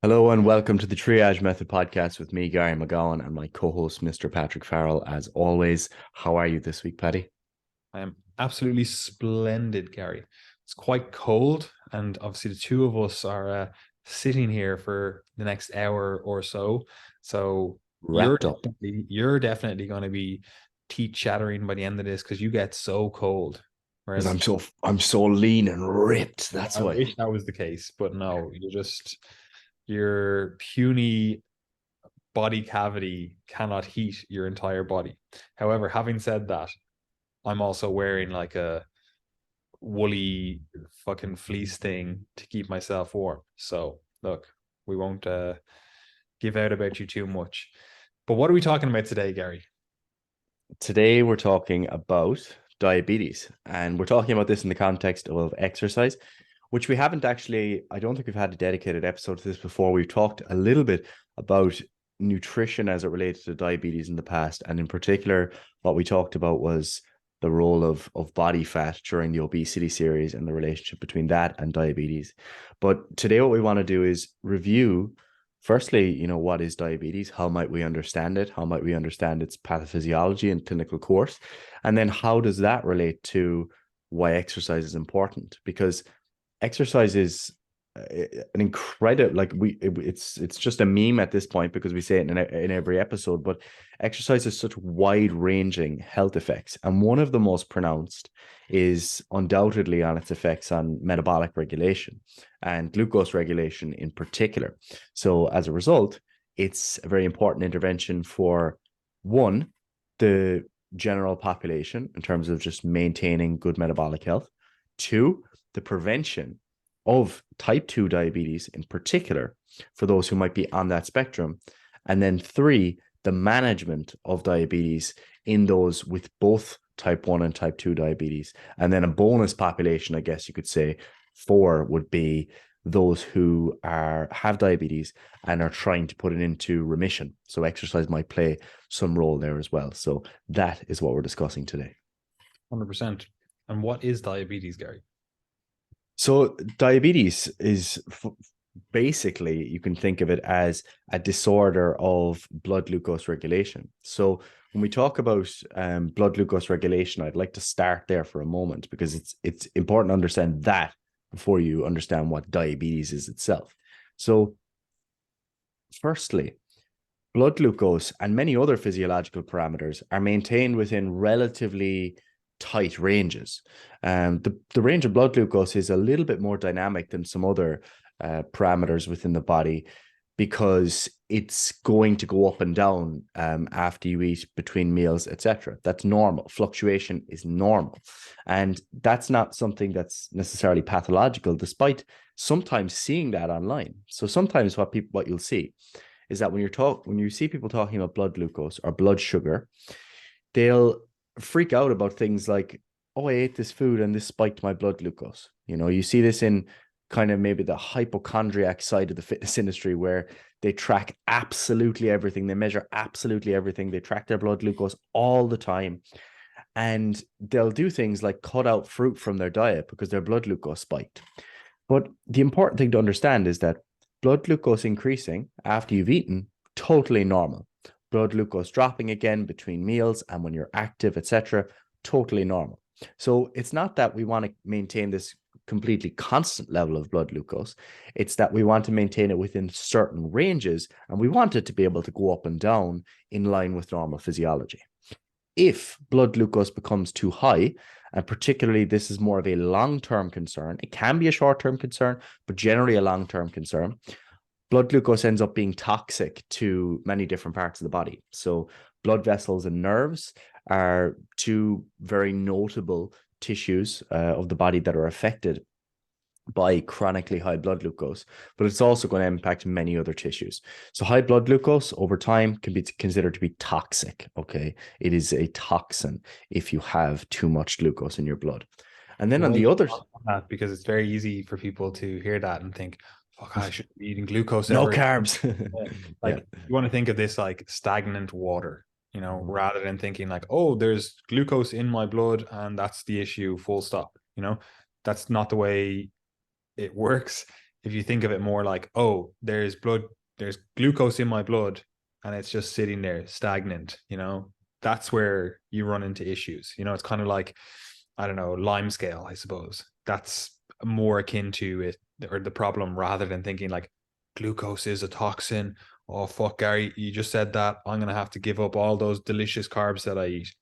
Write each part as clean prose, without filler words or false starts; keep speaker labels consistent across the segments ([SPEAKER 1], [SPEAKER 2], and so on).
[SPEAKER 1] Hello and welcome to the Triage Method podcast with me, Gary McGowan, and my co-host, Mr. Patrick Farrell. As always, how are you this week, Paddy?
[SPEAKER 2] I am absolutely splendid, Gary. It's quite cold, and obviously the two of us are sitting here for the next hour or so. So you're
[SPEAKER 1] Wrapped up.
[SPEAKER 2] definitely you're definitely going to be teeth chattering by the end of this because you get so cold.
[SPEAKER 1] Because
[SPEAKER 2] Whereas
[SPEAKER 1] I'm so lean and ripped. That's
[SPEAKER 2] I
[SPEAKER 1] why.
[SPEAKER 2] wish that was the case, but no, your puny body cavity cannot heat your entire body. However, having said that, I'm also wearing like a woolly fucking fleece thing to keep myself warm. So look, we won't give out about you too much. But what are we talking about today, Gary?
[SPEAKER 1] Today we're talking about diabetes, and we're talking about this in the context of exercise, which we haven't actually, I don't think we've had a dedicated episode to this before. We've talked a little bit about nutrition as it relates to diabetes in the past. And in particular, what we talked about was the role of body fat during the obesity series and the relationship between that and diabetes. But today, what we want to do is review. Firstly, what is diabetes? How might we understand it? How might we understand its pathophysiology and clinical course? And then how does that relate to why exercise is important? Because exercise is an incredible, like it's just a meme at this point because we say it in every episode, but exercise has such wide ranging health effects, and one of the most pronounced is undoubtedly on its effects on metabolic regulation and glucose regulation in particular. So as a result, it's a very important intervention for one, the general population in terms of just maintaining good metabolic health. Two, the prevention of type 2 diabetes in particular for those who might be on that spectrum. And then three, the management of diabetes in those with both type 1 and type 2 diabetes. And then a bonus population, I guess you could say, four would be those who have diabetes and are trying to put it into remission. So exercise might play some role there as well. So that is what we're discussing today.
[SPEAKER 2] 100%. And what is diabetes, Gary?
[SPEAKER 1] So diabetes is basically, you can think of it as a disorder of blood glucose regulation. So when we talk about blood glucose regulation, I'd like to start there for a moment because it's important to understand that before you understand what diabetes is itself. So firstly, blood glucose and many other physiological parameters are maintained within relatively tight ranges. The range of blood glucose is a little bit more dynamic than some other parameters within the body because it's going to go up and down after you eat, between meals, etc. That's normal. Fluctuation is normal. And that's not something that's necessarily pathological, despite sometimes seeing that online. So sometimes what you'll see is that when you see people talking about blood glucose or blood sugar, they'll freak out about things like, oh, I ate this food and this spiked my blood glucose. You see this in kind of maybe the hypochondriac side of the fitness industry where they track absolutely everything. They measure absolutely everything. They track their blood glucose all the time. And they'll do things like cut out fruit from their diet because their blood glucose spiked. But the important thing to understand is that blood glucose increasing after you've eaten, totally normal. Blood glucose dropping again between meals and when you're active, etc., totally normal. So it's not that we want to maintain this completely constant level of blood glucose. It's that we want to maintain it within certain ranges, and we want it to be able to go up and down in line with normal physiology. If blood glucose becomes too high, and particularly this is more of a long-term concern, it can be a short-term concern, but generally a long-term concern, blood glucose ends up being toxic to many different parts of the body. So blood vessels and nerves are two very notable tissues of the body that are affected by chronically high blood glucose, but it's also going to impact many other tissues. So high blood glucose over time can be considered to be toxic. Okay. It is a toxin if you have too much glucose in your blood. And then on
[SPEAKER 2] Well,
[SPEAKER 1] the other,
[SPEAKER 2] that because it's very easy for people to hear that and think, fuck, I should be eating glucose
[SPEAKER 1] no
[SPEAKER 2] ever.
[SPEAKER 1] carbs.
[SPEAKER 2] Yeah.
[SPEAKER 1] Yeah.
[SPEAKER 2] Like you want to think of this like stagnant water, rather than thinking like, oh, there's glucose in my blood and that's the issue, full stop. That's not the way it works. if you think of it more like, oh, there's glucose in my blood and it's just sitting there stagnant, that's where you run into issues. It's kind of like, I don't know, lime scale, I suppose. That's more akin to it, or the problem, rather than thinking like glucose is a toxin. Oh, fuck, Gary, you just said that. I'm going to have to give up all those delicious carbs that I eat.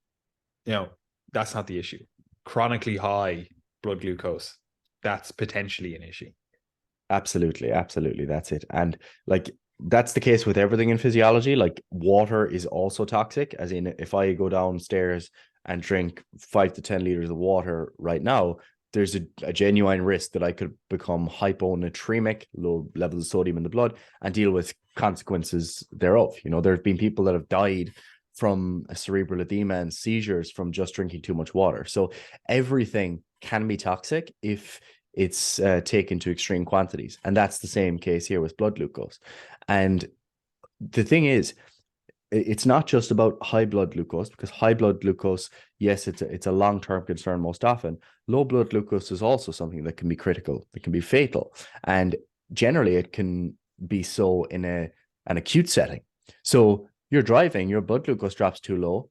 [SPEAKER 2] That's not the issue. Chronically high blood glucose, that's potentially an issue.
[SPEAKER 1] Absolutely, absolutely. That's it. And like that's the case with everything in physiology. Like water is also toxic, as in if I go downstairs and drink 5 to 10 liters of water right now, there's a genuine risk that I could become hyponatremic, low levels of sodium in the blood, and deal with consequences thereof. There have been people that have died from a cerebral edema and seizures from just drinking too much water. So everything can be toxic if it's taken to extreme quantities. And that's the same case here with blood glucose. And the thing is, it's not just about high blood glucose, because high blood glucose, yes, it's a long-term concern most often. Low blood glucose is also something that can be critical, that can be fatal. And generally it can be so in an acute setting. So you're driving, your blood glucose drops too low,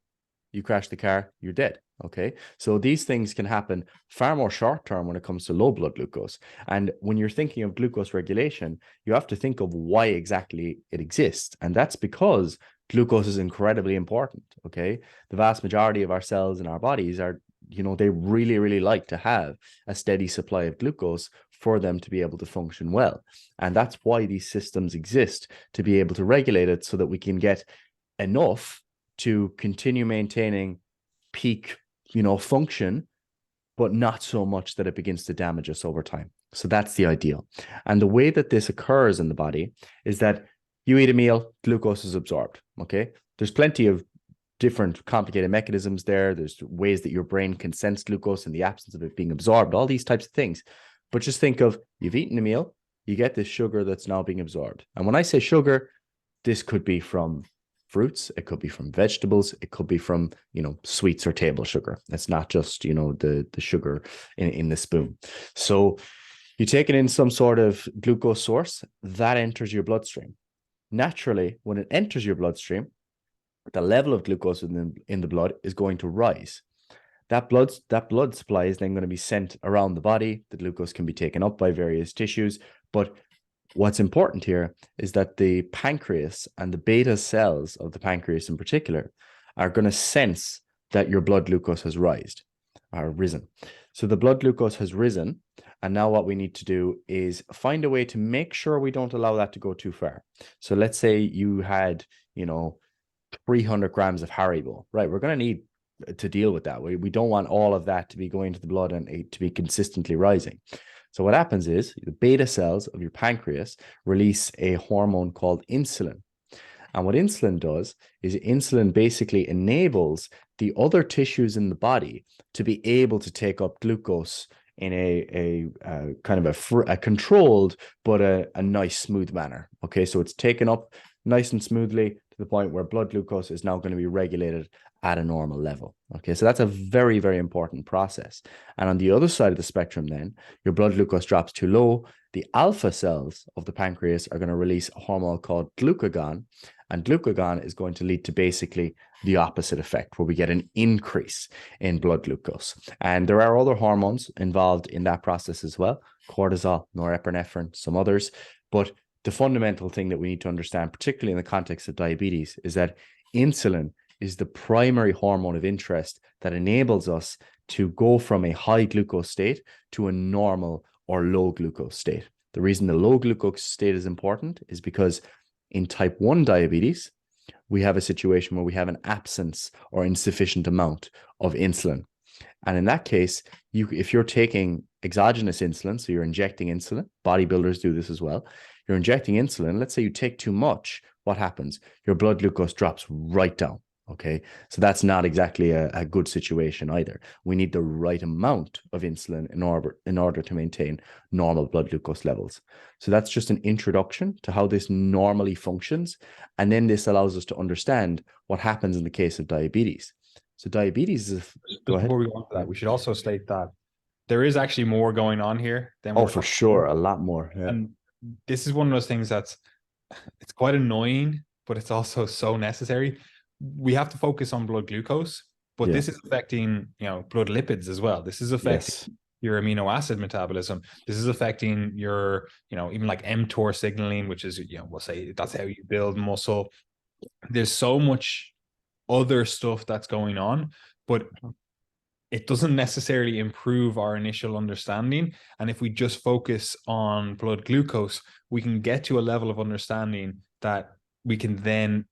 [SPEAKER 1] you crash the car, you're dead. Okay. So these things can happen far more short term when it comes to low blood glucose. And when you're thinking of glucose regulation, you have to think of why exactly it exists. And that's because glucose is incredibly important. Okay. The vast majority of our cells in our bodies are, they really, really like to have a steady supply of glucose for them to be able to function well. And that's why these systems exist, to be able to regulate it so that we can get enough to continue maintaining peak, function, but not so much that it begins to damage us over time. So that's the ideal. And the way that this occurs in the body is that you eat a meal, glucose is absorbed. Okay. There's plenty of different complicated mechanisms there. There's ways that your brain can sense glucose in the absence of it being absorbed, all these types of things. But just think of, you've eaten a meal, you get this sugar that's now being absorbed. And when I say sugar, this could be from fruits, it could be from vegetables, it could be from, sweets or table sugar. It's not just, the sugar in the spoon. So you take it in some sort of glucose source that enters your bloodstream. Naturally, when it enters your bloodstream, the level of glucose in the blood is going to rise. That blood supply is then going to be sent around the body. The glucose can be taken up by various tissues, but what's important here is that the pancreas and the beta cells of the pancreas in particular are going to sense that your blood glucose has risen. So the blood glucose has risen. And now what we need to do is find a way to make sure we don't allow that to go too far. So let's say you had, 300 grams of Haribo, right? We're going to need to deal with that. We don't want all of that to be going to the blood and to be consistently rising. So what happens is the beta cells of your pancreas release a hormone called insulin. And what insulin does is insulin basically enables the other tissues in the body to be able to take up glucose in a kind of a controlled but a nice, smooth manner. Okay, so it's taken up nice and smoothly to the point where blood glucose is now going to be regulated at a normal level. Okay, so that's a very, very important process. And on the other side of the spectrum, then, your blood glucose drops too low, the alpha cells of the pancreas are going to release a hormone called glucagon. And glucagon is going to lead to basically the opposite effect, where we get an increase in blood glucose. And there are other hormones involved in that process as well: cortisol, norepinephrine, some others. But the fundamental thing that we need to understand, particularly in the context of diabetes, is that insulin is the primary hormone of interest that enables us to go from a high glucose state to a normal or low glucose state. The reason the low glucose state is important is because in type 1 diabetes, we have a situation where we have an absence or insufficient amount of insulin. And in that case, if you're taking exogenous insulin, so you're injecting insulin, bodybuilders do this as well, you're injecting insulin, let's say you take too much, what happens? Your blood glucose drops right down. Okay, so that's not exactly a good situation either. We need the right amount of insulin in order to maintain normal blood glucose levels. So that's just an introduction to how this normally functions. And then this allows us to understand what happens in the case of diabetes. So diabetes is... Go ahead.
[SPEAKER 2] Before we go on to that, we should also state that there is actually more going on here than
[SPEAKER 1] Oh,
[SPEAKER 2] we're
[SPEAKER 1] for
[SPEAKER 2] talking
[SPEAKER 1] sure.
[SPEAKER 2] about.
[SPEAKER 1] A lot more. Yeah.
[SPEAKER 2] And this is one of those things it's quite annoying, but it's also so necessary. We have to focus on blood glucose, but
[SPEAKER 1] Yeah.
[SPEAKER 2] this is affecting, blood lipids as well. This is affecting
[SPEAKER 1] Yes.
[SPEAKER 2] your amino acid metabolism. This is affecting your, even like mTOR signaling, which is, we'll say that's how you build muscle. There's so much other stuff that's going on, but it doesn't necessarily improve our initial understanding. And if we just focus on blood glucose, we can get to a level of understanding that we can then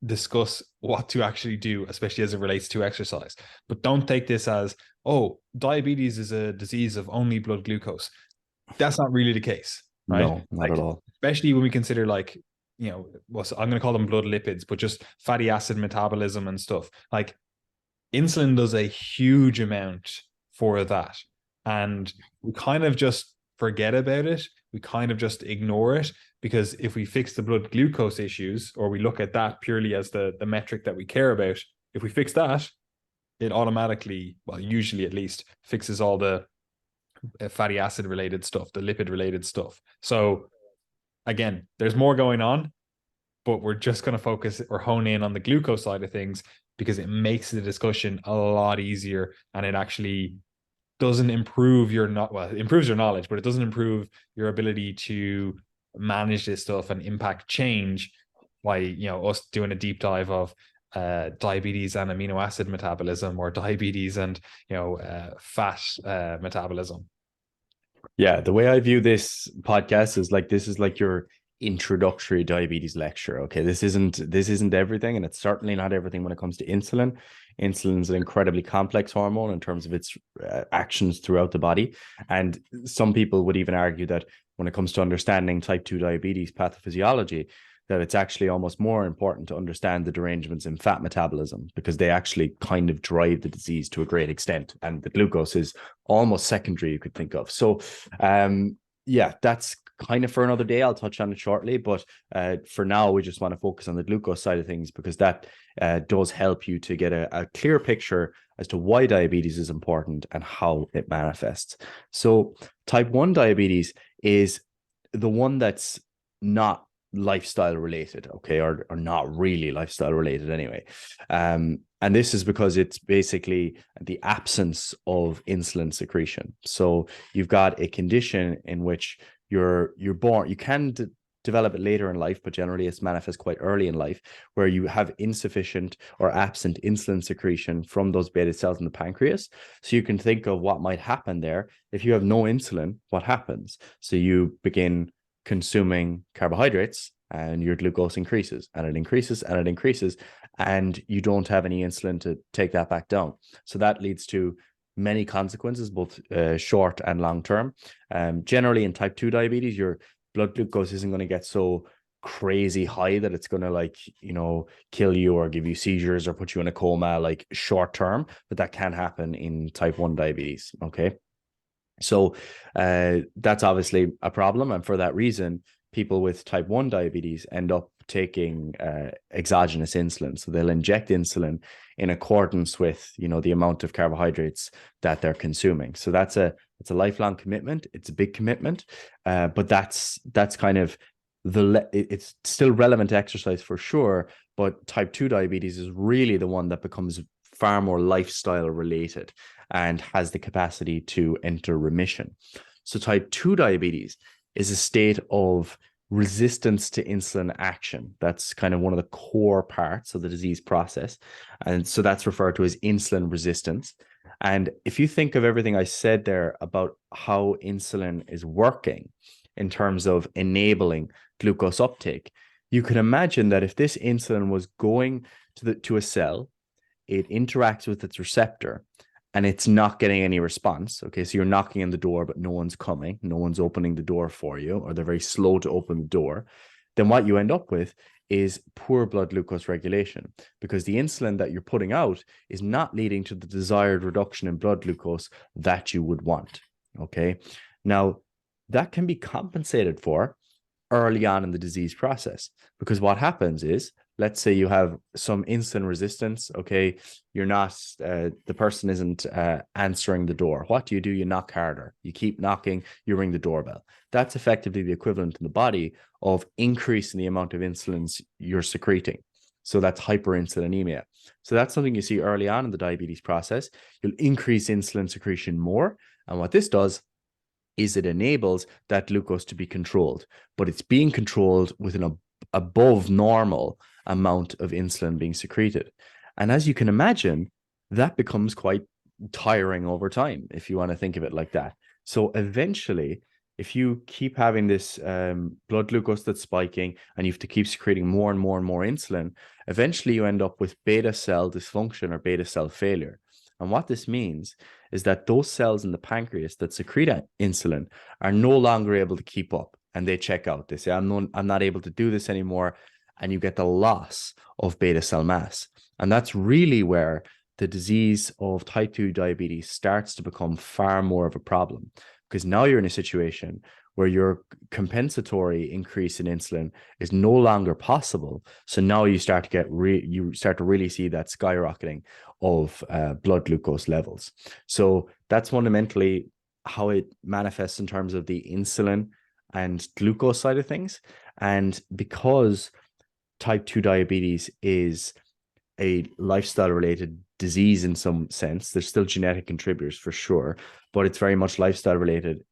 [SPEAKER 2] discuss what to actually do, especially as it relates to exercise. But don't take this as, oh, diabetes is a disease of only blood glucose. That's not really the case, right?
[SPEAKER 1] No, not at
[SPEAKER 2] Like,
[SPEAKER 1] all.
[SPEAKER 2] especially when we consider like, I'm going to call them blood lipids, but just fatty acid metabolism and stuff. Like, insulin does a huge amount for that. And we kind of just forget about it. We kind of just ignore it, because if we fix the blood glucose issues, or we look at that purely as the metric that we care about, if we fix that, it automatically, well, usually at least, fixes all the fatty acid related stuff, the lipid related stuff. So again, there's more going on, but we're just going to focus or hone in on the glucose side of things, because it makes the discussion a lot easier, and it actually doesn't improve it improves your knowledge, but it doesn't improve your ability to manage this stuff and impact change by, us doing a deep dive of diabetes and amino acid metabolism, or diabetes and, fat metabolism.
[SPEAKER 1] Yeah, the way I view this podcast is like, this is like your introductory diabetes lecture. Okay, this isn't everything, and it's certainly not everything when it comes to insulin. Insulin is an incredibly complex hormone in terms of its actions throughout the body, and some people would even argue that when it comes to understanding type 2 diabetes pathophysiology, that it's actually almost more important to understand the derangements in fat metabolism, because they actually kind of drive the disease to a great extent, and the glucose is almost secondary, you could think of. So yeah, that's kind of for another day. I'll touch on it shortly, but for now we just want to focus on the glucose side of things, because that does help you to get a clear picture as to why diabetes is important and how it manifests. So type 1 diabetes is the one that's not lifestyle related, okay, or not really lifestyle related anyway. And this is because it's basically the absence of insulin secretion. So you've got a condition in which you're born, you can develop it later in life, but generally it's manifest quite early in life, where you have insufficient or absent insulin secretion from those beta cells in the pancreas. So you can think of what might happen there. If you have no insulin, what happens? So you begin consuming carbohydrates, and your glucose increases, and it increases, and it increases, and you don't have any insulin to take that back down. So that leads to many consequences, both short and long term. Generally in type 2 diabetes, your blood glucose isn't going to get so crazy high that it's going to, like, kill you or give you seizures or put you in a coma, like short term, but that can happen in type 1 diabetes. Okay, so that's obviously a problem, and for that reason, people with type 1 diabetes end up taking exogenous insulin. So they'll inject insulin in accordance with, the amount of carbohydrates that they're consuming. So it's a lifelong commitment. It's a big commitment, but that's kind of it's still relevant to exercise for sure. But type 2 diabetes is really the one that becomes far more lifestyle related and has the capacity to enter remission. So type 2 diabetes is a state of resistance to insulin action. That's kind of one of the core parts of the disease process. And so that's referred to as insulin resistance. And if you think of everything I said there about how insulin is working in terms of enabling glucose uptake, you can imagine that if this insulin was going to a cell, it interacts with its receptor, and it's not getting any response. Okay, so you're knocking on the door, but no one's coming. No one's opening the door for you, or they're very slow to open the door. Then what you end up with is poor blood glucose regulation, because the insulin that you're putting out is not leading to the desired reduction in blood glucose that you would want. Okay, now that can be compensated for early on in the disease process, because what happens is, let's say you have some insulin resistance. Okay, you're not, the person isn't answering the door. What do? You knock harder. You keep knocking, you ring the doorbell. That's effectively the equivalent in the body of increasing the amount of insulins you're secreting. So that's hyperinsulinemia. So that's something you see early on in the diabetes process. You'll increase insulin secretion more. And what this does is it enables that glucose to be controlled, but it's being controlled with an above normal amount of insulin being secreted. And as you can imagine, that becomes quite tiring over time, if you want to think of it like that. So eventually, if you keep having this blood glucose that's spiking and you have to keep secreting more and more and more insulin, eventually you end up with beta cell dysfunction or beta cell failure. And what this means is that those cells in the pancreas that secrete insulin are no longer able to keep up, and they check out. They say, I'm not able to do this anymore. And you get the loss of beta cell mass. And that's really where the disease of type 2 diabetes starts to become far more of a problem, because now you're in a situation where your compensatory increase in insulin is no longer possible. So now you start to get you start to really see that skyrocketing of blood glucose levels. So that's fundamentally how it manifests in terms of the insulin and glucose side of things. And because type 2 diabetes is a lifestyle related disease in some sense, there's still genetic contributors for sure, but it's very much lifestyle related.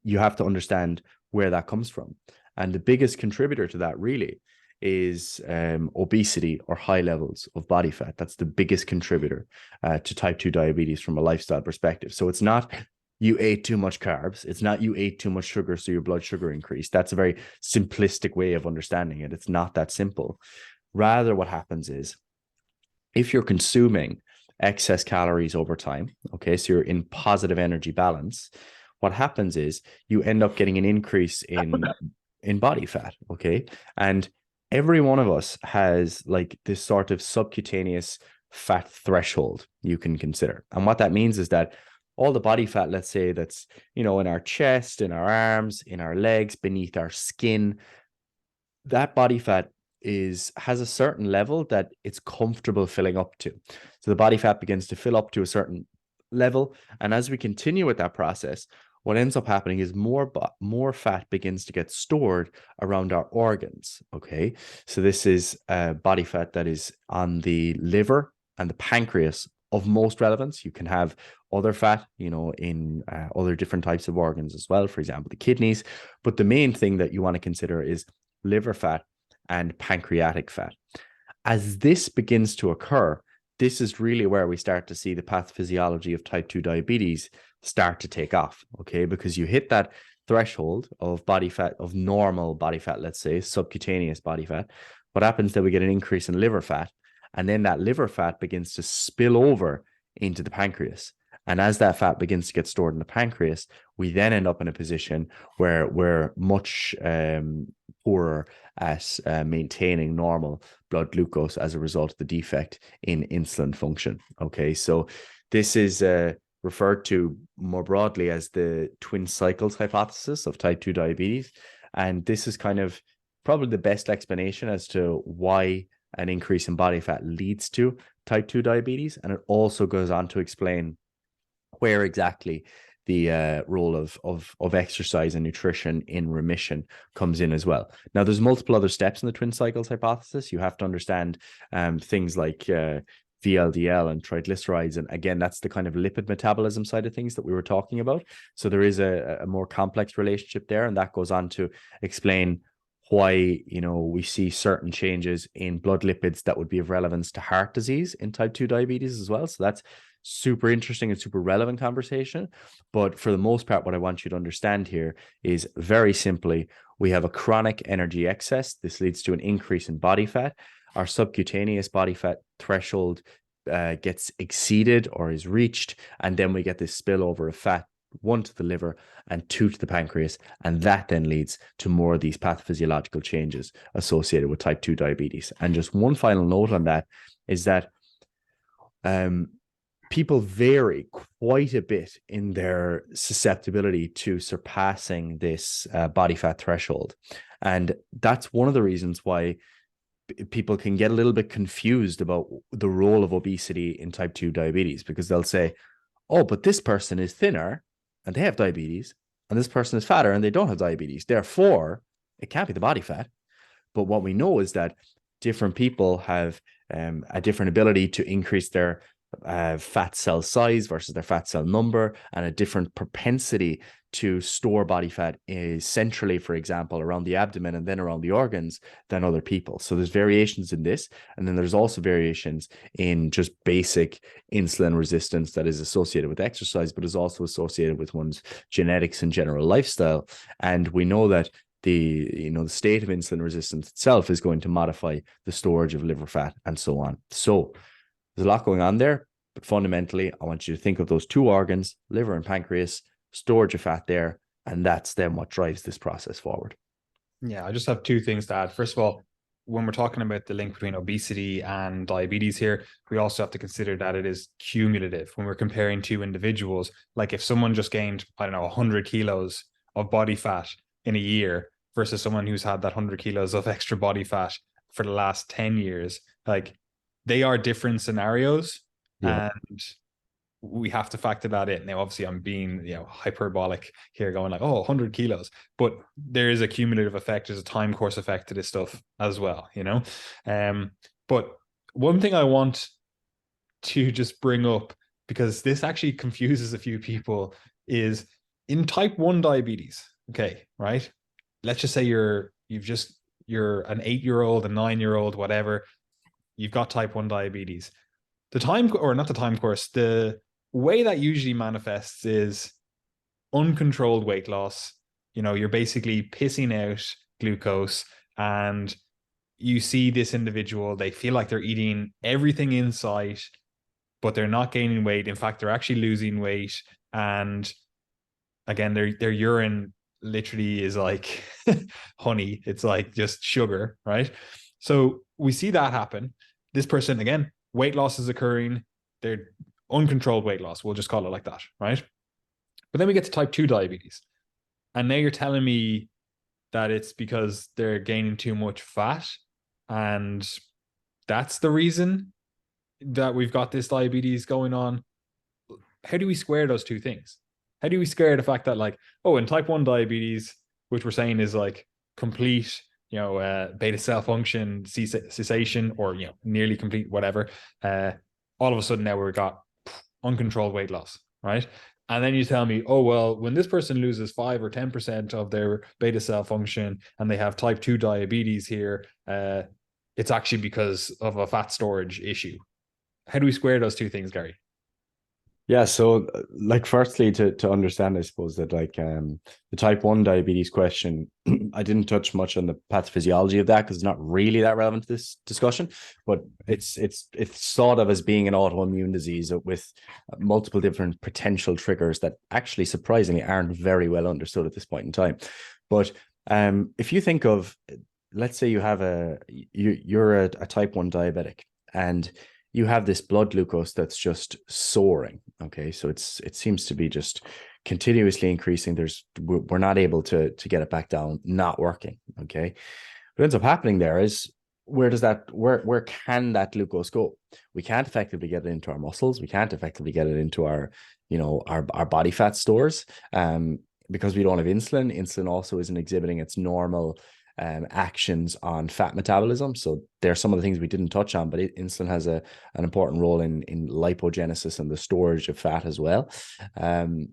[SPEAKER 1] You have to understand where that comes from. And the biggest contributor to that really is obesity or high levels of body fat. That's the biggest contributor to type 2 diabetes from a lifestyle perspective. So it's not you ate too much carbs. It's not you ate too much sugar, so your blood sugar increased. That's a very simplistic way of understanding it. It's not that simple. Rather, what happens is if you're consuming excess calories over time, okay, so you're in positive energy balance, what happens is you end up getting an increase in body fat, okay? And every one of us has like this sort of subcutaneous fat threshold you can consider. And what that means is that all the body fat, let's say that's, in our chest, in our arms, in our legs, beneath our skin, that body fat has a certain level that it's comfortable filling up to. So the body fat begins to fill up to a certain level. And as we continue with that process, what ends up happening is more fat begins to get stored around our organs. Okay. So this is body fat that is on the liver and the pancreas of most relevance. You can have other fat, in other different types of organs as well, for example, the kidneys. But the main thing that you want to consider is liver fat and pancreatic fat. As this begins to occur, this is really where we start to see the pathophysiology of type 2 diabetes start to take off, okay? Because you hit that threshold of body fat, of normal body fat, let's say, subcutaneous body fat. What happens that we get an increase in liver fat, and then that liver fat begins to spill over into the pancreas. And as that fat begins to get stored in the pancreas, we then end up in a position where we're much poorer at maintaining normal blood glucose as a result of the defect in insulin function. Okay, so this is referred to more broadly as the twin cycles hypothesis of type 2 diabetes. And this is kind of probably the best explanation as to why an increase in body fat leads to type 2 diabetes. And it also goes on to explain where exactly the role of exercise and nutrition in remission comes in as well. Now, there's multiple other steps in the twin cycles hypothesis. You have to understand things like VLDL and triglycerides. And again, that's the kind of lipid metabolism side of things that we were talking about. So there is a more complex relationship there. And that goes on to explain why, we see certain changes in blood lipids that would be of relevance to heart disease in type 2 diabetes as well. So that's super interesting and super relevant conversation. But for the most part, what I want you to understand here is very simply, we have a chronic energy excess. This leads to an increase in body fat. Our subcutaneous body fat threshold gets exceeded or is reached. And then we get this spillover of fat, 1 to the liver and 2 to the pancreas. And that then leads to more of these pathophysiological changes associated with type 2 diabetes. And just one final note on that is that people vary quite a bit in their susceptibility to surpassing this body fat threshold. And that's one of the reasons why people can get a little bit confused about the role of obesity in type 2 diabetes, because they'll say, oh, but this person is thinner and they have diabetes, and this person is fatter and they don't have diabetes. Therefore, it can't be the body fat. But what we know is that different people have a different ability to increase their fat cell size versus their fat cell number, and a different propensity to store body fat is centrally, for example, around the abdomen and then around the organs than other people. So there's variations in this. And then there's also variations in just basic insulin resistance that is associated with exercise, but is also associated with one's genetics and general lifestyle. And we know that the state of insulin resistance itself is going to modify the storage of liver fat and so on. So there's a lot going on there, but fundamentally, I want you to think of those two organs, liver and pancreas, storage of fat there, and that's then what drives this process forward.
[SPEAKER 2] Yeah, I just have two things to add. First of all, when we're talking about the link between obesity and diabetes here, we also have to consider that it is cumulative. When we're comparing two individuals, like if someone just gained, I don't know, 100 kilos of body fat in a year versus someone who's had that 100 kilos of extra body fat for the last 10 years, like they are different scenarios.
[SPEAKER 1] Yeah.
[SPEAKER 2] And we have to factor that in. Now, obviously, I'm being hyperbolic here, going like, oh, 100 kilos, but there is a cumulative effect. There's a time course effect to this stuff as well, But one thing I want to just bring up, because this actually confuses a few people, is in type 1 diabetes. Okay, right? Let's just say you're an 8-year-old, a 9-year-old, whatever. You've got type 1 diabetes. The time, or not the time course, the way that usually manifests is uncontrolled weight loss. You're basically pissing out glucose, and you see this individual, they feel like they're eating everything in sight, but they're not gaining weight. In fact, they're actually losing weight. And again, their urine literally is like honey. It's like just sugar, right? So we see that happen. This person, again, weight loss is occurring. They're uncontrolled weight loss. We'll just call it like that, right? But then we get to type 2 diabetes. And now you're telling me that it's because they're gaining too much fat. And that's the reason that we've got this diabetes going on. How do we square those two things? How do we square the fact that, like, oh, in type 1 diabetes, which we're saying is like complete, beta cell function cessation, or, nearly complete, whatever, all of a sudden now we've got uncontrolled weight loss, right? And then you tell me, oh, well, when this person loses 5 or 10% of their beta cell function and they have type 2 diabetes here, it's actually because of a fat storage issue. How do we square those two things, Gary?
[SPEAKER 1] Yeah, so like firstly to understand, I suppose, that like the type 1 diabetes question, I didn't touch much on the pathophysiology of that because it's not really that relevant to this discussion, but it's thought of as being an autoimmune disease with multiple different potential triggers that actually surprisingly aren't very well understood at this point in time. But if you think of, let's say you have you're a type 1 diabetic, and you have this blood glucose that's just soaring. Okay, so it seems to be just continuously increasing. We're not able to get it back down, not working. Okay, what ends up happening there is, where can that glucose go? We can't effectively get it into our muscles. We can't effectively get it into our body fat stores, because we don't have insulin. Insulin also isn't exhibiting its normal actions on fat metabolism. So there are some of the things we didn't touch on, but insulin has an important role in lipogenesis and the storage of fat as well, and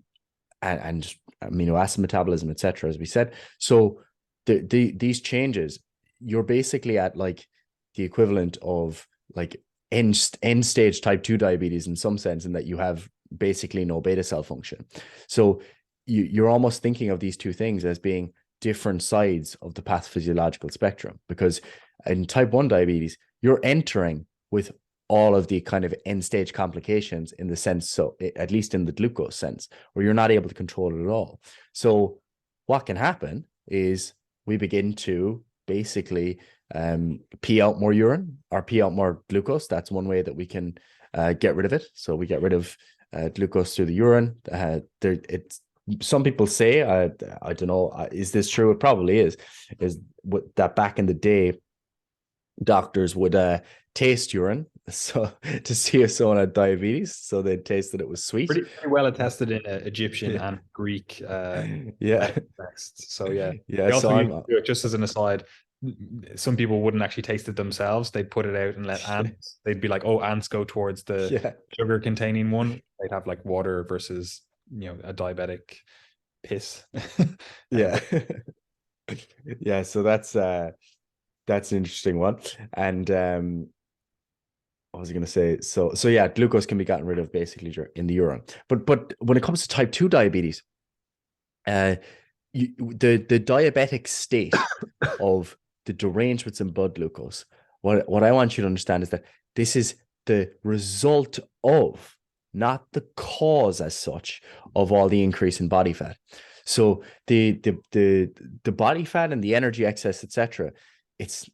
[SPEAKER 1] amino acid metabolism, etc., as we said. So these changes, you're basically at like the equivalent of like end stage type 2 diabetes in some sense, in that you have basically no beta cell function. So you're almost thinking of these two things as being different sides of the pathophysiological spectrum, because in type 1 diabetes, you're entering with all of the kind of end stage complications, in the sense, so at least in the glucose sense, where you're not able to control it at all. So what can happen is we begin to basically pee out more urine or pee out more glucose. That's one way that we can get rid of it. So we get rid of glucose through the urine. Some people say, I don't know, is this true? It probably is that back in the day, doctors would taste urine so to see if someone had diabetes, so they'd taste that it was sweet.
[SPEAKER 2] Pretty well attested in Egyptian and Greek
[SPEAKER 1] Yeah.
[SPEAKER 2] medical texts. So yeah,
[SPEAKER 1] Yeah,
[SPEAKER 2] they
[SPEAKER 1] so
[SPEAKER 2] also
[SPEAKER 1] I'm
[SPEAKER 2] used to do it, just as an aside. Some people wouldn't actually taste it themselves. They'd put it out and let ants. They'd be like, "Oh, ants go towards the
[SPEAKER 1] yeah,
[SPEAKER 2] sugar-containing one." They'd have like water versus a diabetic piss.
[SPEAKER 1] yeah.
[SPEAKER 2] But
[SPEAKER 1] Yeah, so that's an interesting one. And what was I going to say? So yeah, glucose can be gotten rid of basically in the urine. But when it comes to type 2 diabetes, uh the diabetic state of the derangements in blood glucose, what I want you to understand is that this is the result of, not the cause as such, of all the increase in body fat. So the body fat and the energy excess, etc., it's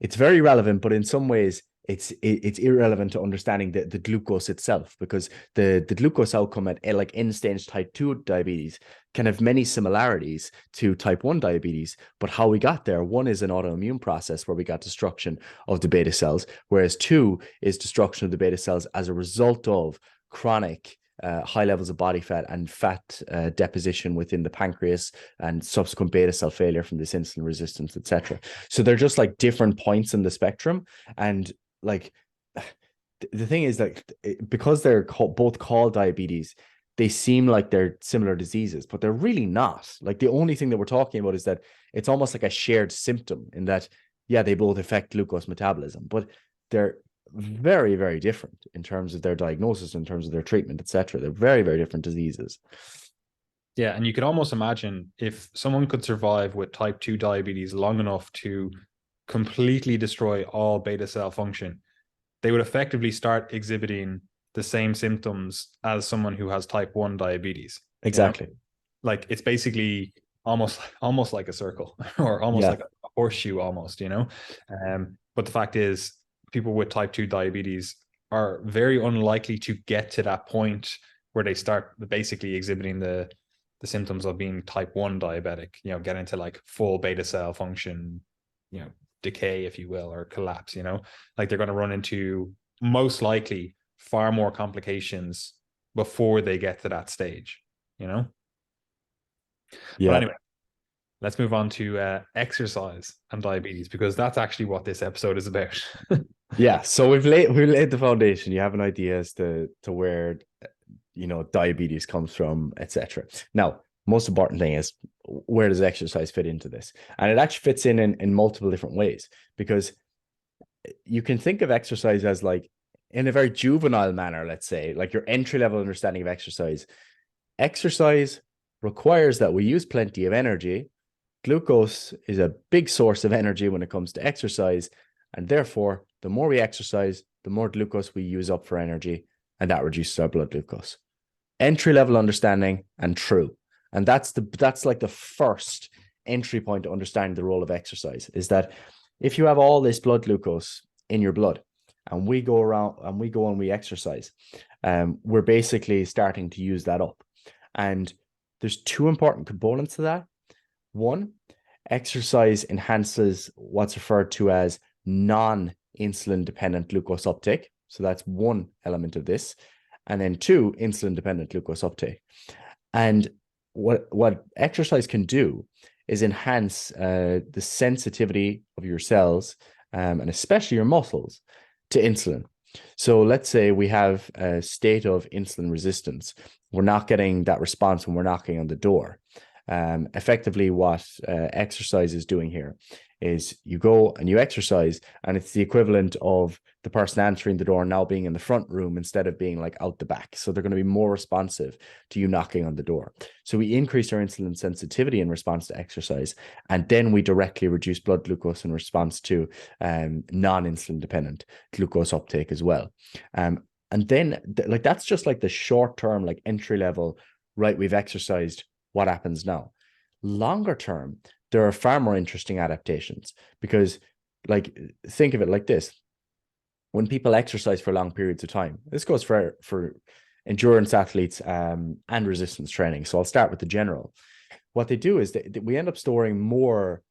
[SPEAKER 1] it's very relevant, but in some ways it's irrelevant to understanding the glucose itself, because the glucose outcome at like end stage type 2 diabetes can have many similarities to type 1 diabetes, but how we got there, one is an autoimmune process where we got destruction of the beta cells, whereas two is destruction of the beta cells as a result of chronic high levels of body fat and fat deposition within the pancreas and subsequent beta cell failure from this insulin resistance, etc. So they're just like different points in the spectrum. And like the thing is that because they're both called diabetes, they seem like they're similar diseases, but they're really not. Like the only thing that we're talking about is that it's almost like a shared symptom, in that, yeah, they both affect glucose metabolism, but they're very, very different in terms of their diagnosis, in terms of their treatment, etc. They're very, very different diseases.
[SPEAKER 2] yeah, and you could almost imagine if someone could survive with type 2 diabetes long enough to completely destroy all beta cell function, they would effectively start exhibiting the same symptoms as someone who has type 1 diabetes.
[SPEAKER 1] Exactly.
[SPEAKER 2] Like it's basically almost like a circle or almost
[SPEAKER 1] Yeah.
[SPEAKER 2] like a horseshoe almost. But the fact is, people with type 2 diabetes are very unlikely to get to that point where they start basically exhibiting the symptoms of being type 1 diabetic, get into like full beta cell function, decay, if you will, or collapse. Like they're going to run into, most likely, far more complications before they get to that stage. But
[SPEAKER 1] Yeah.
[SPEAKER 2] anyway, let's move on to exercise and diabetes, because that's actually what this episode is about.
[SPEAKER 1] Yeah. So we've laid the foundation. You have an idea as to where diabetes comes from, etc. Now, most important thing is, where does exercise fit into this? And it actually fits in multiple different ways, because you can think of exercise as like, in a very juvenile manner, let's say, like your entry level understanding of exercise. Exercise requires that we use plenty of energy. Glucose is a big source of energy when it comes to exercise. And therefore, the more we exercise, the more glucose we use up for energy, and that reduces our blood glucose. Entry level understanding and true. And that's like the first entry point to understanding the role of exercise, is that if you have all this blood glucose in your blood, and we go around and we exercise, we're basically starting to use that up. And there's two important components to that. One, exercise enhances what's referred to as non-insulin dependent glucose uptake. So that's one element of this. And then two, insulin dependent glucose uptake. And what exercise can do is enhance the sensitivity of your cells, and especially your muscles, to insulin. So let's say we have a state of insulin resistance. We're not getting that response when we're knocking on the door. Effectively, what exercise is doing here is you go and you exercise, and it's the equivalent of the person answering the door now being in the front room instead of being like out the back. So they're going to be more responsive to you knocking on the door. So we increase our insulin sensitivity in response to exercise, and then we directly reduce blood glucose in response to non-insulin dependent glucose uptake as well. And then like that's just like the short term, like entry level, right? We've exercised. What happens now? Longer term, there are far more interesting adaptations, because like think of it like this. When people exercise for long periods of time, this goes for endurance athletes and resistance training. So I'll start with the general. What they do is we end up storing more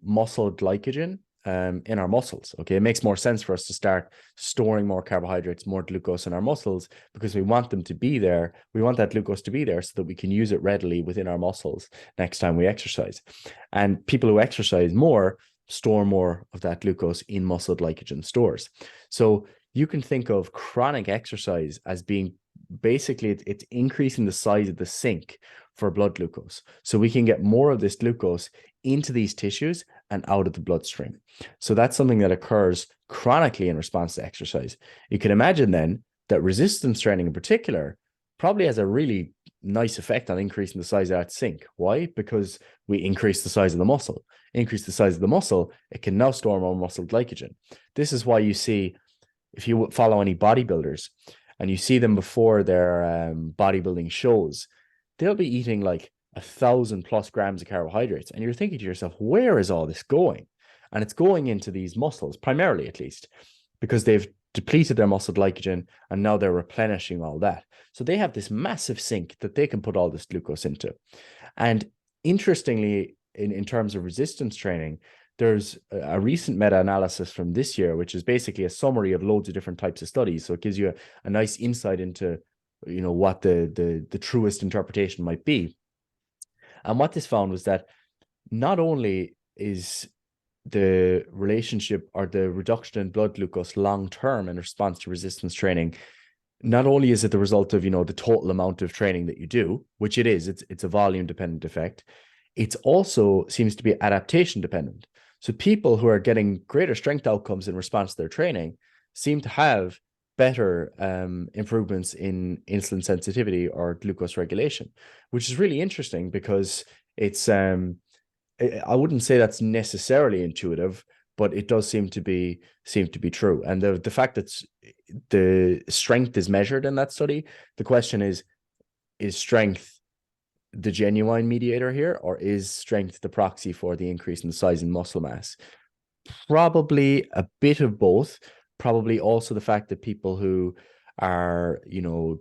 [SPEAKER 1] muscle glycogen in our muscles. Okay, it makes more sense for us to start storing more carbohydrates, more glucose in our muscles, because we want them to be there. We want that glucose to be there so that we can use it readily within our muscles next time we exercise. And people who exercise more store more of that glucose in muscle glycogen stores. So you can think of chronic exercise as being basically it's increasing the size of the sink for blood glucose. So we can get more of this glucose into these tissues and out of the bloodstream. So that's something that occurs chronically in response to exercise. You can imagine then that resistance training in particular probably has a really nice effect on increasing the size of that sink. Why? Because we increase the size of the muscle. Increase the size of the muscle, it can now store more muscle glycogen. This is why you see, if you follow any bodybuilders and you see them before their bodybuilding shows, they'll be eating like 1,000+ grams of carbohydrates. And you're thinking to yourself, where is all this going? And it's going into these muscles, primarily at least, because they've depleted their muscle glycogen and now they're replenishing all that. So they have this massive sink that they can put all this glucose into. And interestingly, in terms of resistance training, there's a recent meta-analysis from this year, which is basically a summary of loads of different types of studies. So it gives you a nice insight into, what the truest interpretation might be. And what this found was that not only is the relationship or the reduction in blood glucose long-term in response to resistance training, not only is it the result of, the total amount of training that you do, which it is, it's a volume dependent effect. It's also seems to be adaptation dependent. So people who are getting greater strength outcomes in response to their training seem to have better improvements in insulin sensitivity or glucose regulation, which is really interesting because it's I wouldn't say that's necessarily intuitive, but it does seem to be true. And the fact that the strength is measured in that study, the question is strength the genuine mediator here, or is strength the proxy for the increase in the size and muscle mass? Probably a bit of both. Probably also the fact that people who are,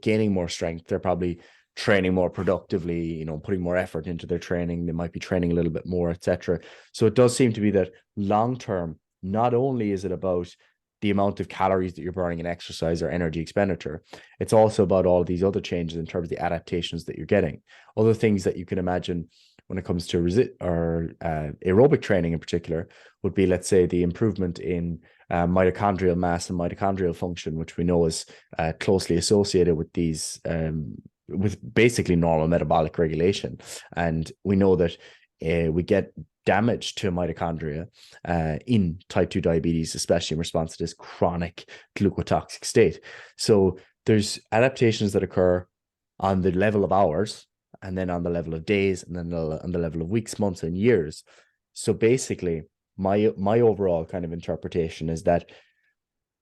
[SPEAKER 1] gaining more strength, they're probably training more productively, putting more effort into their training. They might be training a little bit more, etc. So it does seem to be that long term, not only is it about the amount of calories that you're burning in exercise or energy expenditure, it's also about all of these other changes in terms of the adaptations that you're getting. Other things that you can imagine when it comes to aerobic training in particular would be, let's say, the improvement in mitochondrial mass and mitochondrial function, which we know is closely associated with these with basically normal metabolic regulation. And we know that we get damage to mitochondria in type 2 diabetes, especially in response to this chronic glucotoxic state. So there's adaptations that occur on the level of hours, and then on the level of days, and then on the level of weeks, months, and years. So basically, my overall kind of interpretation is that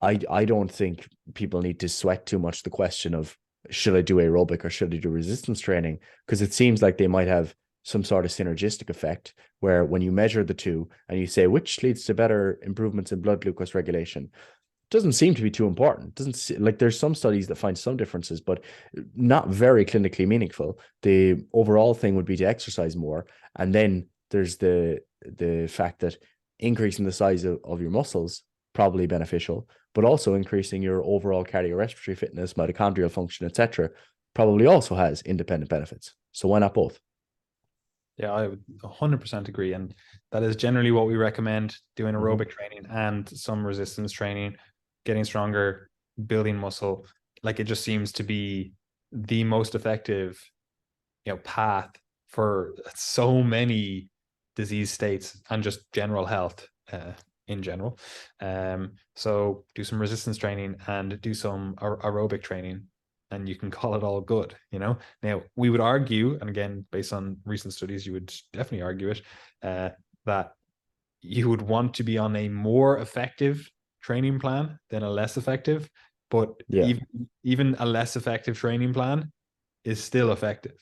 [SPEAKER 1] I don't think people need to sweat too much the question of, should I do aerobic or should I do resistance training? Because it seems like they might have some sort of synergistic effect where when you measure the two and you say which leads to better improvements in blood glucose regulation, it doesn't seem to be too important. Like there's some studies that find some differences, but not very clinically meaningful. The overall thing would be to exercise more. And then there's the fact that increasing the size of your muscles probably beneficial, but also increasing your overall cardiorespiratory fitness, mitochondrial function, etc., probably also has independent benefits. So why not both?
[SPEAKER 2] Yeah, I would 100% agree. And that is generally what we recommend, doing aerobic training and some resistance training, getting stronger, building muscle. Like it just seems to be the most effective, path for so many disease states and just general health in general. So do some resistance training and do some aerobic training, and you can call it all good. Now we would argue, and again, based on recent studies, you would definitely argue it, that you would want to be on a more effective training plan than a less effective, but
[SPEAKER 1] Yeah.
[SPEAKER 2] even a less effective training plan is still effective.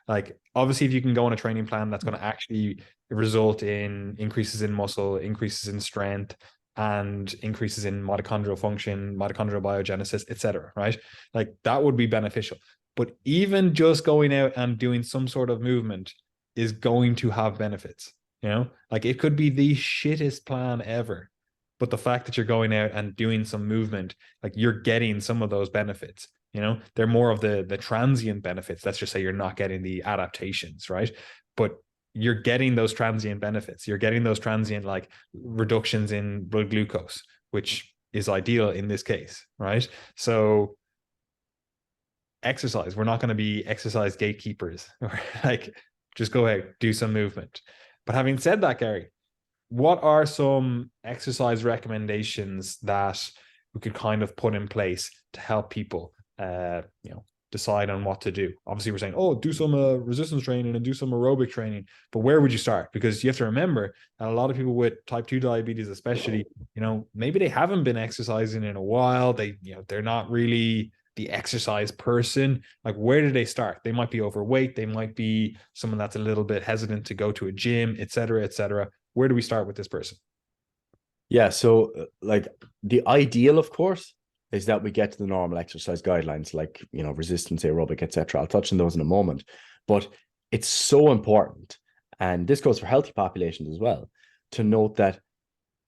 [SPEAKER 2] Like obviously if you can go on a training plan that's going to actually result in increases in muscle, increases in strength, and increases in mitochondrial function, mitochondrial biogenesis, etc., right? Like that would be beneficial. But even just going out and doing some sort of movement is going to have benefits. Like it could be the shittest plan ever, but the fact that you're going out and doing some movement, like you're getting some of those benefits. They're more of the transient benefits. Let's just say you're not getting the adaptations, right? But you're getting those transient benefits. You're getting those transient like reductions in blood glucose, which is ideal in this case, right? So exercise. We're not going to be exercise gatekeepers. Like, just go out, do some movement. But having said that, Gary, what are some exercise recommendations that we could kind of put in place to help people, decide on what to do? Obviously, we're saying, oh, do some resistance training and do some aerobic training. But where would you start? Because you have to remember that a lot of people with type 2 diabetes, especially, maybe they haven't been exercising in a while. They're not really the exercise person. Like, where do they start? They might be overweight. They might be someone that's a little bit hesitant to go to a gym, et cetera, et cetera. Where do we start with this person?
[SPEAKER 1] Yeah, so like the ideal, of course, is that we get to the normal exercise guidelines, like resistance, aerobic, etc. I'll touch on those in a moment, but it's so important, and this goes for healthy populations as well, to note that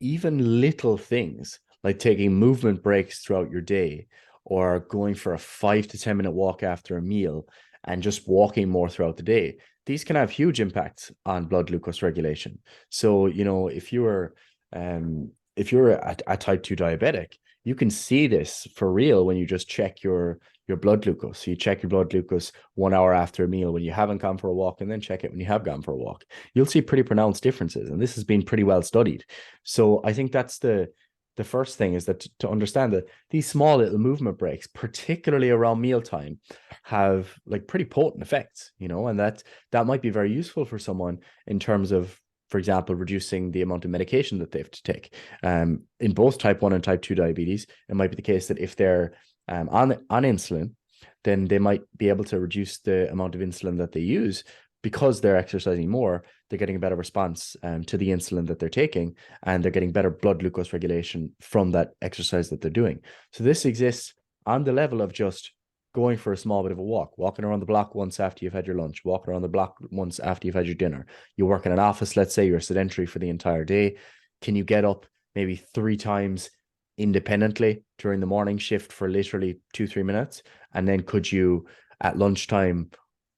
[SPEAKER 1] even little things like taking movement breaks throughout your day, or going for a 5 to 10 minute walk after a meal, and just walking more throughout the day, these can have huge impacts on blood glucose regulation. So, if you're a type 2 diabetic, you can see this for real when you just check your blood glucose. So you check your blood glucose 1 hour after a meal when you haven't gone for a walk, and then check it when you have gone for a walk. You'll see pretty pronounced differences, and this has been pretty well studied. So I think that's the first thing, is that to understand that these small little movement breaks, particularly around mealtime, have like pretty potent effects, and that might be very useful for someone in terms of, for example, reducing the amount of medication that they have to take. In both type 1 and type 2 diabetes, it might be the case that if they're on insulin, then they might be able to reduce the amount of insulin that they use. Because they're exercising more, they're getting a better response to the insulin that they're taking, and they're getting better blood glucose regulation from that exercise that they're doing. So this exists on the level of just going for a small bit of a walk, walking around the block once after you've had your lunch, walking around the block once after you've had your dinner. You work in an office, let's say you're sedentary for the entire day. Can you get up maybe 3 times independently during the morning shift for literally 2-3 minutes? And then could you at lunchtime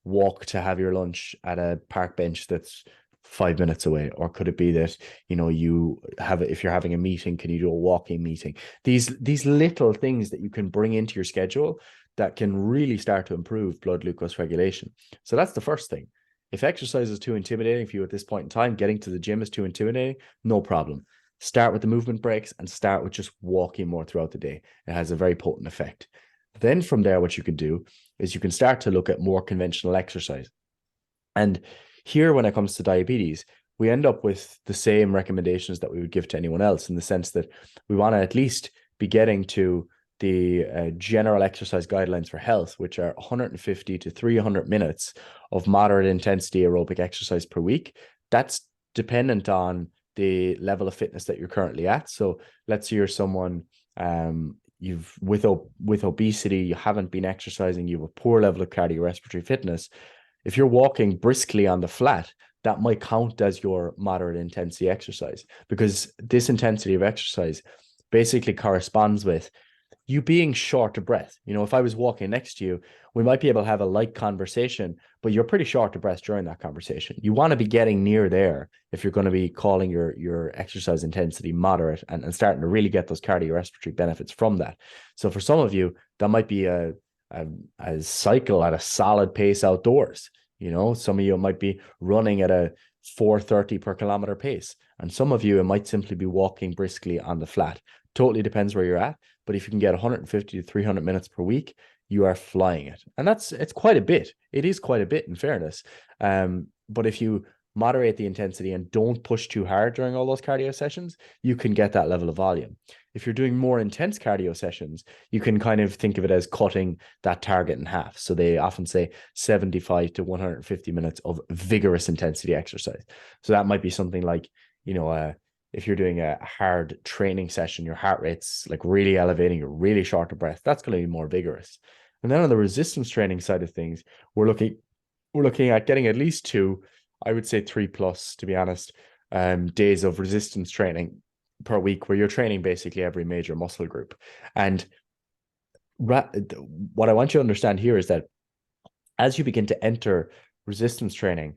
[SPEAKER 1] walk to have your lunch at a park bench that's 5 minutes away? Or could it be that you have, if you're having a meeting, can you do a walking meeting? These little things that you can bring into your schedule that can really start to improve blood glucose regulation. So that's the first thing. If exercise is too intimidating for you at this point in time, getting to the gym is too intimidating, no problem. Start with the movement breaks and start with just walking more throughout the day. It has a very potent effect. Then from there, what you can do is you can start to look at more conventional exercise. And here, when it comes to diabetes, we end up with the same recommendations that we would give to anyone else, in the sense that we want to at least be getting to the general exercise guidelines for health, which are 150 to 300 minutes of moderate intensity aerobic exercise per week. That's dependent on the level of fitness that you're currently at. So let's say you're someone you've with obesity, you haven't been exercising, you have a poor level of cardiorespiratory fitness. If you're walking briskly on the flat, that might count as your moderate intensity exercise, because this intensity of exercise basically corresponds with you being short of breath. If I was walking next to you, we might be able to have a light conversation, but you're pretty short of breath during that conversation. You want to be getting near there if you're going to be calling your exercise intensity moderate, and starting to really get those cardiorespiratory benefits from that. So for some of you, that might be a cycle at a solid pace outdoors. Some of you might be running at a 4:30 per kilometer pace, and some of you, it might simply be walking briskly on the flat. Totally depends where you're at. But if you can get 150 to 300 minutes per week, you are flying it. And it's quite a bit. It is quite a bit, in fairness. But if you moderate the intensity and don't push too hard during all those cardio sessions, you can get that level of volume. If you're doing more intense cardio sessions, you can kind of think of it as cutting that target in half. So they often say 75 to 150 minutes of vigorous intensity exercise. So that might be something like, if you're doing a hard training session, your heart rate's like really elevating, you're really short of breath, that's going to be more vigorous. And then on the resistance training side of things, we're looking at getting at least to I would say 3+, to be honest, days of resistance training per week, where you're training basically every major muscle group. And what I want you to understand here is that as you begin to enter resistance training,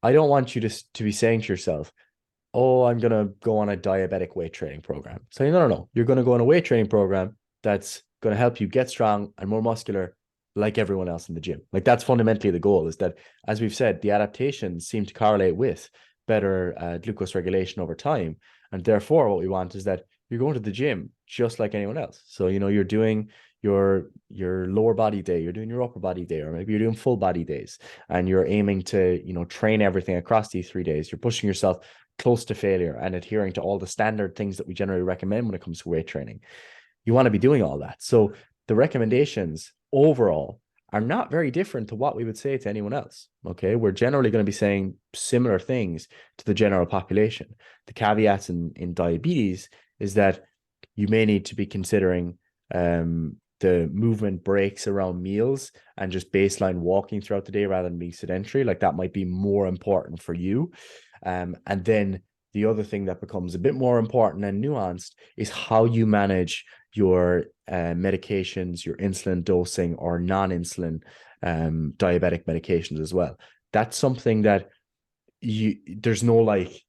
[SPEAKER 1] I don't want you to be saying to yourself, oh, I'm going to go on a diabetic weight training program. So, no, no, no. You're going to go on a weight training program that's going to help you get strong and more muscular like everyone else in the gym. Like, that's fundamentally the goal, is that, as we've said, the adaptations seem to correlate with better glucose regulation over time. And therefore, what we want is that you're going to the gym just like anyone else. So, you're doing your lower body day, you're doing your upper body day, or maybe you're doing full body days, and you're aiming to, train everything across these 3 days. You're pushing yourself close to failure and adhering to all the standard things that we generally recommend when it comes to weight training. You want to be doing all that. So the recommendations overall are not very different to what we would say to anyone else. Okay. We're generally going to be saying similar things to the general population. The caveats in diabetes is that you may need to be considering the movement breaks around meals and just baseline walking throughout the day rather than being sedentary. Like, that might be more important for you. And then the other thing that becomes a bit more important and nuanced is how you manage your medications, your insulin dosing or non-insulin diabetic medications as well. That's something that there's no like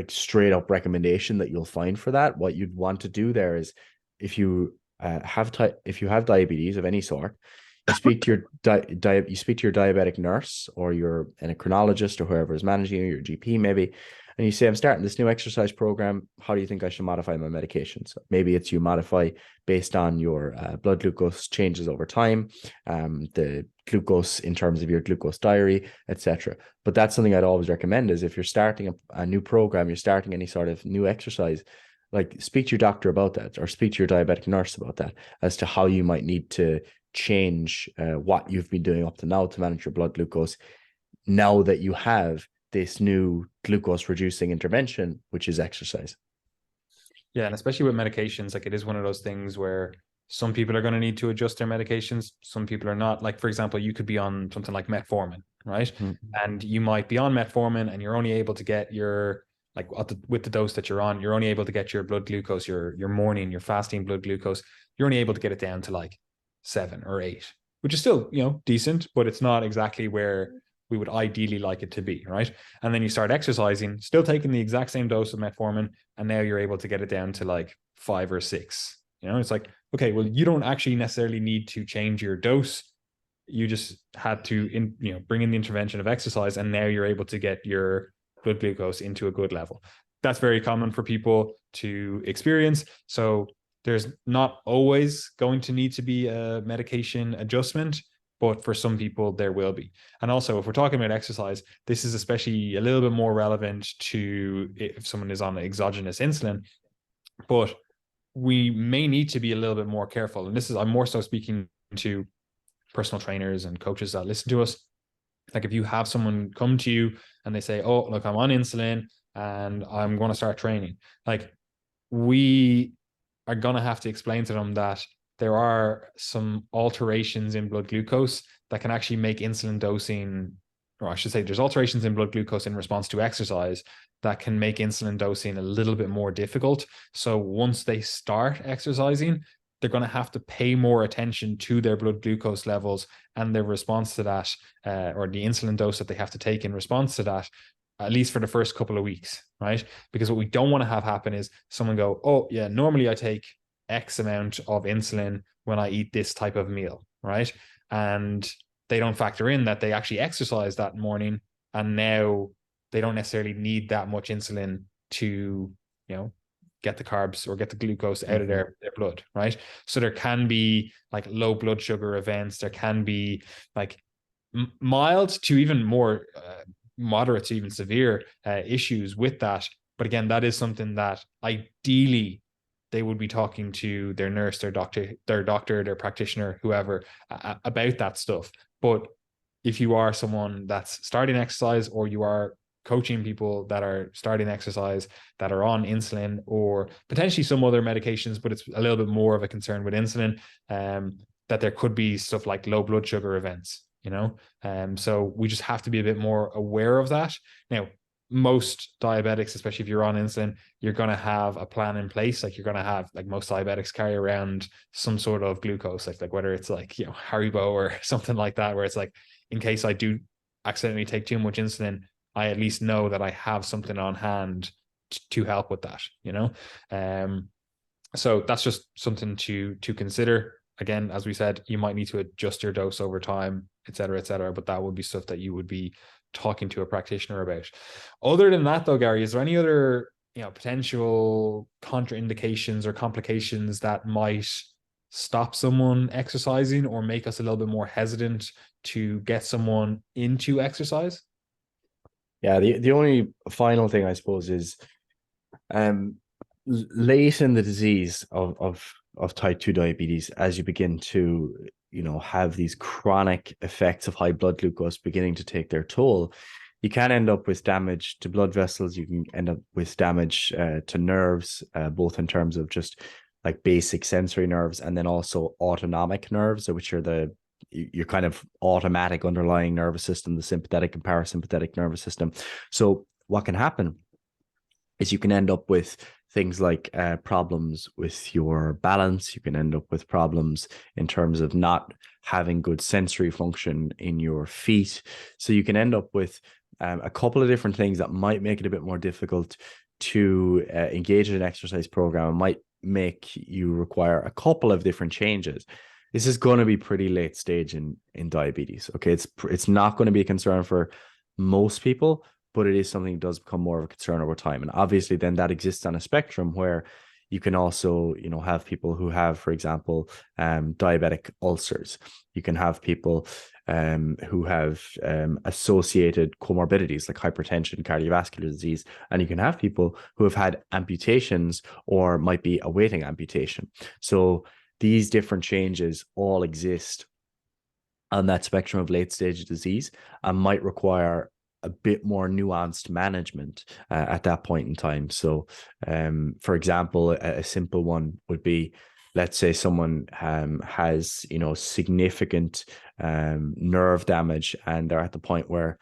[SPEAKER 1] straight up recommendation that you'll find for that. What you'd want to do there is, if you have diabetes of any sort, you speak to your you speak to your diabetic nurse or your endocrinologist or whoever is managing you, your GP maybe, and you say, I'm starting this new exercise program. How do you think I should modify my medications? Maybe it's you modify based on your blood glucose changes over time, the glucose in terms of your glucose diary, etc. But that's something I'd always recommend, is if you're starting a new program, you're starting any sort of new exercise, like, speak to your doctor about that, or speak to your diabetic nurse about that, as to how you might need to change what you've been doing up to now to manage your blood glucose, now that you have this new glucose reducing intervention, which is exercise.
[SPEAKER 2] Yeah, and especially with medications, like, it is one of those things where some people are going to need to adjust their medications, some people are not. Like, for example, you could be on something like metformin, right?
[SPEAKER 1] Mm-hmm.
[SPEAKER 2] And you might be on metformin and you're only able to get your, like, with the dose that you're on, you're only able to get your blood glucose, your morning, your fasting blood glucose, you're only able to get it down to like 7 or 8, which is still, decent, but it's not exactly where we would ideally like it to be, right? And then you start exercising, still taking the exact same dose of metformin, and now you're able to get it down to like 5 or 6. It's like, okay, well, you don't actually necessarily need to change your dose. You just had to, bring in the intervention of exercise, and now you're able to get your blood glucose into a good level. That's very common for people to experience. So there's not always going to need to be a medication adjustment, but for some people there will be. And also, if we're talking about exercise, this is especially a little bit more relevant to if someone is on exogenous insulin, but we may need to be a little bit more careful. And I'm more so speaking to personal trainers and coaches that listen to us. Like, if you have someone come to you and they say, oh, look, I'm on insulin and I'm going to start training, like, we are going to have to explain to them that there are some alterations in blood glucose that can actually make insulin dosing, or I should say, there's alterations in blood glucose in response to exercise that can make insulin dosing a little bit more difficult. So once they start exercising, they're going to have to pay more attention to their blood glucose levels and their response to that, or the insulin dose that they have to take in response to that, at least for the first couple of weeks, right? Because what we don't want to have happen is someone go, oh yeah, normally I take X amount of insulin when I eat this type of meal, right? And they don't factor in that they actually exercise that morning, and now they don't necessarily need that much insulin to, get the carbs or get the glucose out of their blood, right? So there can be like low blood sugar events. There can be like mild to even more moderate to even severe issues with that. But again, that is something that ideally they would be talking to their nurse, their doctor, their practitioner, whoever, about that stuff. But if you are someone that's starting exercise, or you are coaching people that are starting exercise that are on insulin or potentially some other medications, but it's a little bit more of a concern with insulin, that there could be stuff like low blood sugar events, So we just have to be a bit more aware of that. Now, most diabetics, especially if you're on insulin, you're going to have a plan in place. Like you're going to have, like most diabetics carry around some sort of glucose, like whether it's like, Haribo or something like that, where it's like, in case I do accidentally take too much insulin, I at least know that I have something on hand to help with that. So that's just something to consider. Again, as we said, you might need to adjust your dose over time, et cetera, et cetera. But that would be stuff that you would be talking to a practitioner about. Other than that, though, Gary, is there any other potential contraindications or complications that might stop someone exercising or make us a little bit more hesitant to get someone into exercise?
[SPEAKER 1] Yeah, the only final thing I suppose is late in the disease of type 2 diabetes, as you begin to have these chronic effects of high blood glucose beginning to take their toll, you can end up with damage to blood vessels. You can end up with damage to nerves, both in terms of just like basic sensory nerves and then also autonomic nerves, which are your kind of automatic underlying nervous system, the sympathetic and parasympathetic nervous system. So what can happen is you can end up with things like problems with your balance. You can end up with problems in terms of not having good sensory function in your feet. So you can end up with a couple of different things that might make it a bit more difficult to engage in an exercise program and might make you require a couple of different changes. This is going to be pretty late stage in diabetes. Okay, it's not going to be a concern for most people, but it is something that does become more of a concern over time. And obviously then that exists on a spectrum where you can also, have people who have, for example, diabetic ulcers. You can have people who have associated comorbidities like hypertension, cardiovascular disease, and you can have people who have had amputations or might be awaiting amputation. So these different changes all exist on that spectrum of late stage disease and might require a bit more nuanced management at that point in time. So, for example, a simple one would be, let's say someone has, significant nerve damage and they're at the point where,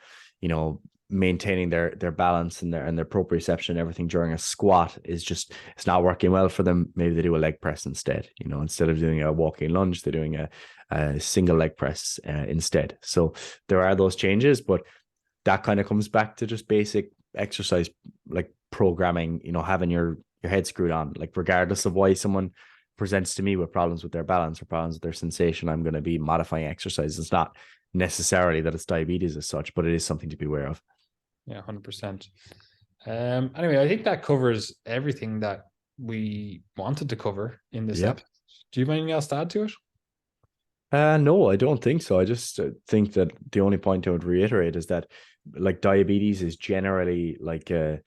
[SPEAKER 1] maintaining their balance and their proprioception and everything during a squat it's not working well for them. Maybe they do a leg press instead. Instead of doing a walking lunge, they're doing a single leg press instead. So there are those changes, but that kind of comes back to just basic exercise, like programming, having your head screwed on, like regardless of why someone presents to me with problems with their balance or problems with their sensation, I'm going to be modifying exercise. It's not necessarily that it's diabetes as such, but it is something to be aware of.
[SPEAKER 2] Yeah, 100%. Anyway, I think that covers everything that we wanted to cover in this episode. Do you have anything else to add to it?
[SPEAKER 1] No, I don't think so. I just think that the only point I would reiterate is that like diabetes is generally like a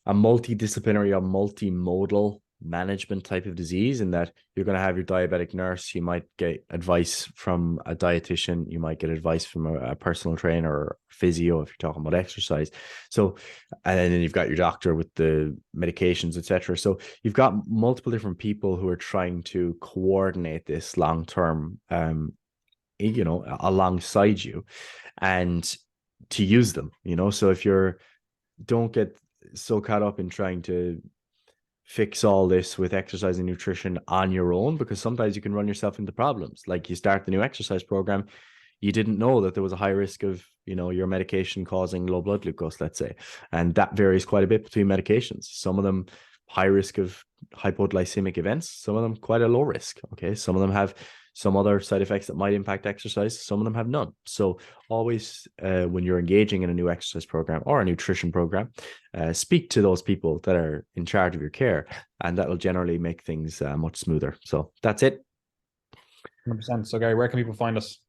[SPEAKER 1] multidisciplinary or multimodal management type of disease, in that you're going to have your diabetic nurse. You might get advice from a dietitian. You might get advice from a personal trainer or physio if you're talking about exercise. So, and then you've got your doctor with the medications, etc. So you've got multiple different people who are trying to coordinate this long term, alongside you, and to use them. So if don't get so caught up in trying to fix all this with exercise and nutrition on your own, because sometimes you can run yourself into problems. Like you start the new exercise program, you didn't know that there was a high risk of your medication causing low blood glucose, let's say, and that varies quite a bit between medications. Some of them high risk of hypoglycemic events, some of them quite a low risk. Okay, some of them have some other side effects that might impact exercise, some of them have none. So always when you're engaging in a new exercise program or a nutrition program, speak to those people that are in charge of your care, and that will generally make things much smoother. So that's it.
[SPEAKER 2] 100%. So Gary, where can people find us?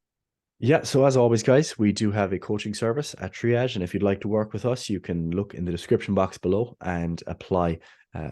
[SPEAKER 1] Yeah, so as always, guys, we do have a coaching service at Triage, and if you'd like to work with us, you can look in the description box below and apply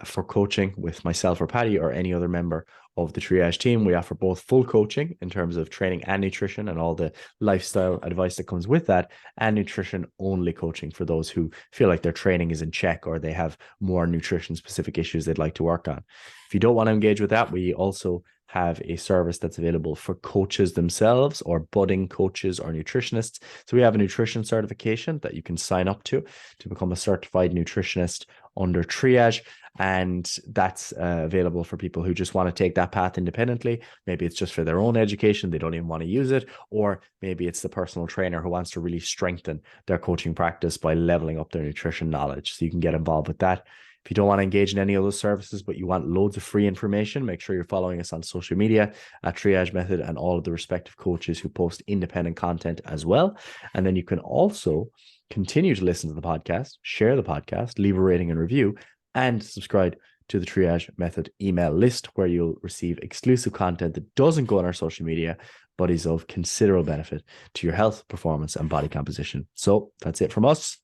[SPEAKER 1] for coaching with myself or Patty or any other member of the Triage team. We offer both full coaching in terms of training and nutrition and all the lifestyle advice that comes with that, and nutrition only coaching for those who feel like their training is in check or they have more nutrition specific issues they'd like to work on. If you don't want to engage with that, we also have a service that's available for coaches themselves or budding coaches or nutritionists. So we have a nutrition certification that you can sign up to become a certified nutritionist under Triage. And that's available for people who just want to take that path independently. Maybe it's just for their own education. They don't even want to use it. Or maybe it's the personal trainer who wants to really strengthen their coaching practice by leveling up their nutrition knowledge. So you can get involved with that. If you don't want to engage in any of those services, but you want loads of free information, make sure you're following us on social media at Triage Method and all of the respective coaches who post independent content as well. And then you can also continue to listen to the podcast, share the podcast, leave a rating and review, and subscribe to the Triage Method email list, where you'll receive exclusive content that doesn't go on our social media, but is of considerable benefit to your health, performance, and body composition. So that's it from us.